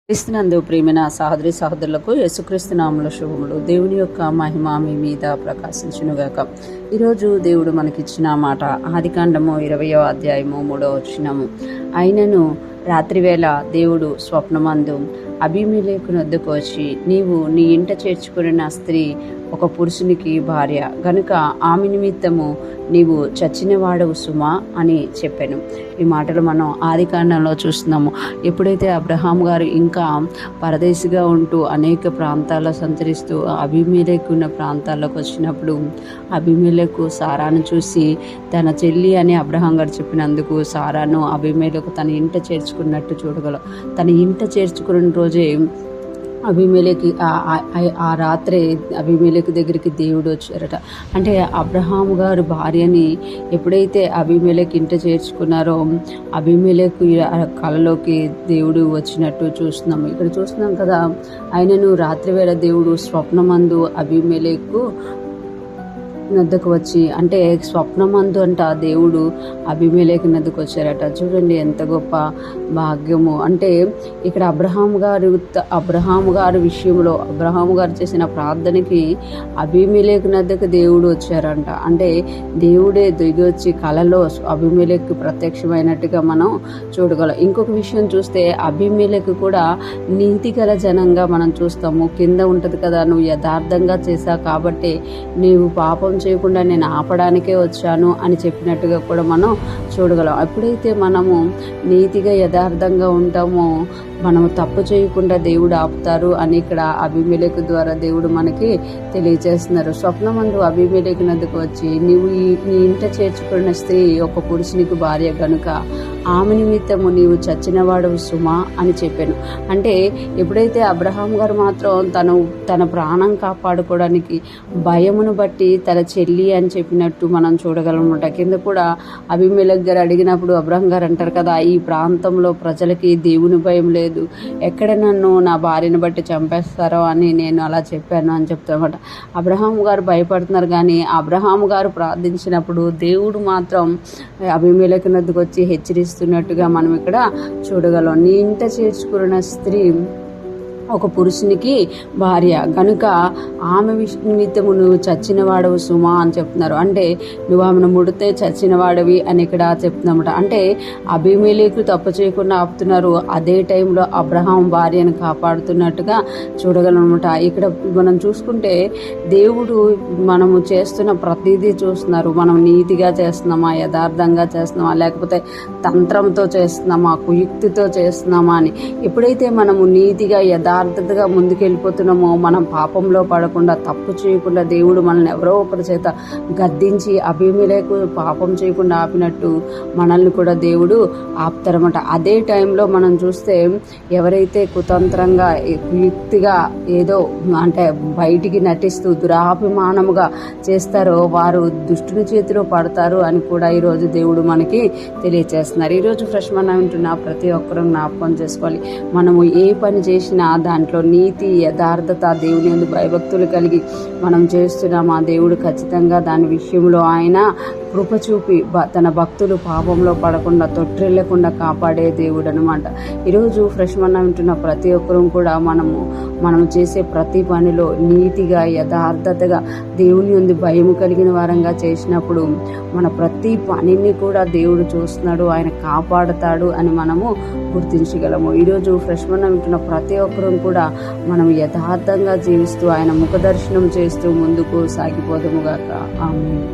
క్రీస్తునందు ప్రియమైన సహోదరి సహోదరులకు యేసుక్రీస్తు నామములో శుభములు. దేవుని యొక్క మహిమ మీ మీద ప్రకాశించునుగాక. ఈరోజు దేవుడు మనకిచ్చిన మాట ఆదికాండము 20వ అధ్యాయము 3వ వచనము. అయినను రాత్రివేళ దేవుడు స్వప్నమందు అబీమెలెకు వద్దకు వచ్చి, నీవు నీ ఇంట చేర్చుకున్న స్త్రీ ఒక పురుషునికి భార్య గనుక ఆమె నిమిత్తము నీవు చచ్చినవాడవు సుమా అని చెప్పాను. ఈ మాటలు మనం ఆదికాండంలో చూస్తున్నాము. ఎప్పుడైతే అబ్రహాం గారు ఇంకా పరదేశిగా ఉంటూ అనేక ప్రాంతాల్లో సంచరిస్తూ అబీమెలెకు ఉన్న ప్రాంతాల్లోకి వచ్చినప్పుడు అబీమెలెకు సారాను చూసి తన చెల్లి అని అబ్రహాం గారు చెప్పినందుకు సారాను అబీమెలెకు తన ఇంట చేర్చుకున్నట్టు చూడగలం. తన ఇంట చేర్చుకున్న రోజే అబీమెలెకు ఆ రాత్రే అబీమెలెకు దగ్గరికి దేవుడు వచ్చారట. అంటే అబ్రహాము గారు భార్యని ఎప్పుడైతే అబీమెలెకు ఇంట చేర్చుకున్నారో అబీమెలెకు కలలోకి దేవుడు వచ్చినట్టు చూస్తున్నాము. ఇక్కడ చూస్తున్నాం కదా. ఆయనను రాత్రివేళ దేవుడు స్వప్నమందు అబీమెలెకు నద్దకు వచ్చి, అంటే స్వప్నమందు అంట దేవుడు అబీమెలెకు నద్దకు వచ్చారట. చూడండి ఎంత గొప్ప భాగ్యము. అంటే ఇక్కడ అబ్రహాము గారు విషయంలో అబ్రహాము గారు చేసిన ప్రార్థనకి అబీమెలెకు నద్దకు దేవుడు వచ్చారంట. అంటే దేవుడే దిగి వచ్చి కలలో అబీమెలెకు ప్రత్యక్షమైనట్టుగా మనం చూడగలం. ఇంకొక విషయం చూస్తే అబీమెలెకు కూడా నీతి గల జనంగా మనం చూస్తాము. కింద ఉంటది కదా, నువ్వు యథార్థంగా చేశావు కాబట్టి నీవు పాపం చేయకుండా నేను ఆపడానికే వచ్చాను అని చెప్పినట్టుగా కూడా మనం చూడగలం. ఎప్పుడైతే మనము నీతిగా యథార్థంగా ఉంటామో మనము తప్పు చేయకుండా దేవుడు ఆపుతారు అని ఇక్కడ అబీమెలెకు ద్వారా దేవుడు మనకి తెలియజేస్తున్నారు. స్వప్నమందు అబీమెలెకు నద్దకు వచ్చి, నీవు నీ ఇంట చేర్చుకున్న స్త్రీ ఒక పురుషునికి భార్య గనుక ఆమె నిమిత్తము నీవు చచ్చినవాడవు సుమా అని చెప్పాను. అంటే ఎప్పుడైతే అబ్రహాం గారు మాత్రం తన ప్రాణం కాపాడుకోవడానికి భయమును బట్టి తన చెల్లి అని చెప్పినట్టు మనం చూడగలమన్నమాట. కింద కూడా అబీమెలెకు గారు అడిగినప్పుడు అబ్రహాం గారు అంటారు కదా, ఈ ప్రాంతంలో ప్రజలకి దేవుని భయం లేదు, ఎక్కడ నన్ను నా భార్యను బట్టి చంపేస్తారో అని నేను అలా చెప్పాను అని చెప్తానమాట. అబ్రహాం గారు భయపడుతున్నారు, కానీ అబ్రహాం గారు ప్రార్థించినప్పుడు దేవుడు మాత్రం అబీమెలెకు నద్దకు వచ్చి హెచ్చరిస్తున్నట్టుగా మనం ఇక్కడ చూడగలం. నీ ఇంట చేర్చుకున్న స్త్రీ ఒక పురుషునికి భార్య గనుక ఆమె నిమిత్తము నువ్వు చచ్చినవాడవు సుమా అని చెప్తున్నారు. అంటే నువ్వు ఆమెను ముడితే చచ్చినవాడవి అని ఇక్కడ చెప్తున్నమాట. అంటే అబీమెలెకు తప్పు చేయకుండా ఆపుతున్నారు, అదే టైంలో అబ్రహాం భార్యను కాపాడుతున్నట్టుగా చూడగలనమాట. ఇక్కడ మనం చూసుకుంటే దేవుడు మనము చేస్తున్న ప్రతిదీ చూస్తున్నారు. మనం నీతిగా చేస్తున్నామా, యథార్థంగా చేస్తున్నామా, లేకపోతే తంత్రంతో చేస్తున్నామా, కుయుక్తితో చేస్తున్నామా అని. ఎప్పుడైతే మనము నీతిగా యథార్థతగా ముందుకెళ్ళిపోతున్నామో మనం పాపంలో పడకుండా తప్పు చేయకుండా దేవుడు మనల్ని ఎవరో ఒకరి చేత గద్దించి అబీమెలెకు పాపం చేయకుండా ఆపినట్టు మనల్ని కూడా దేవుడు ఆపుతారన్నమాట. అదే టైంలో మనం చూస్తే ఎవరైతే కుతంత్రంగా యుక్తిగా ఏదో అంటే బయటికి నటిస్తూ దురాభిమానముగా చేస్తారో వారు దుష్టుని చేతిలో పడతారు అని కూడా ఈరోజు దేవుడు మనకి తెలియజేస్తున్నారు. ఈరోజు ఫ్రెష్ మనం వింటున్న ప్రతి ఒక్కరూ జ్ఞాపకం చేసుకోవాలి. మనము ఏ పని చేసినా దాంట్లో నీతి యథార్థత దేవుని యందు భయభక్తులు కలిగి మనం చేస్తున్నాం. ఆ దేవుడు ఖచ్చితంగా దాని విషయంలో ఆయన కృప చూపి తన భక్తులు పాపంలో పడకుండా తొట్టిల్లకుండా కాపాడే దేవుడు అనమాట. ఈరోజు ఫ్రెష్ మన్నా వింటున్న ప్రతి ఒక్కరూ కూడా మనం చేసే ప్రతి పనిలో నీతిగా యథార్థతగా దేవుని యందు భయము కలిగిన వారంగా చేసినప్పుడు మన ప్రతి పనిని కూడా దేవుడు చూస్తున్నాడు, ఆయన కాపాడుతాడు అని మనము గుర్తించగలము. ఈరోజు ఫ్రెష్ మన్నా వింటున్న ప్రతి ఒక్కరూ కూడా మనం యథార్థంగా జీవిస్తూ ఆయన ముఖదర్శనం చేస్తూ ముందుకు సాగిపోదాము గాక. ఆమేన్.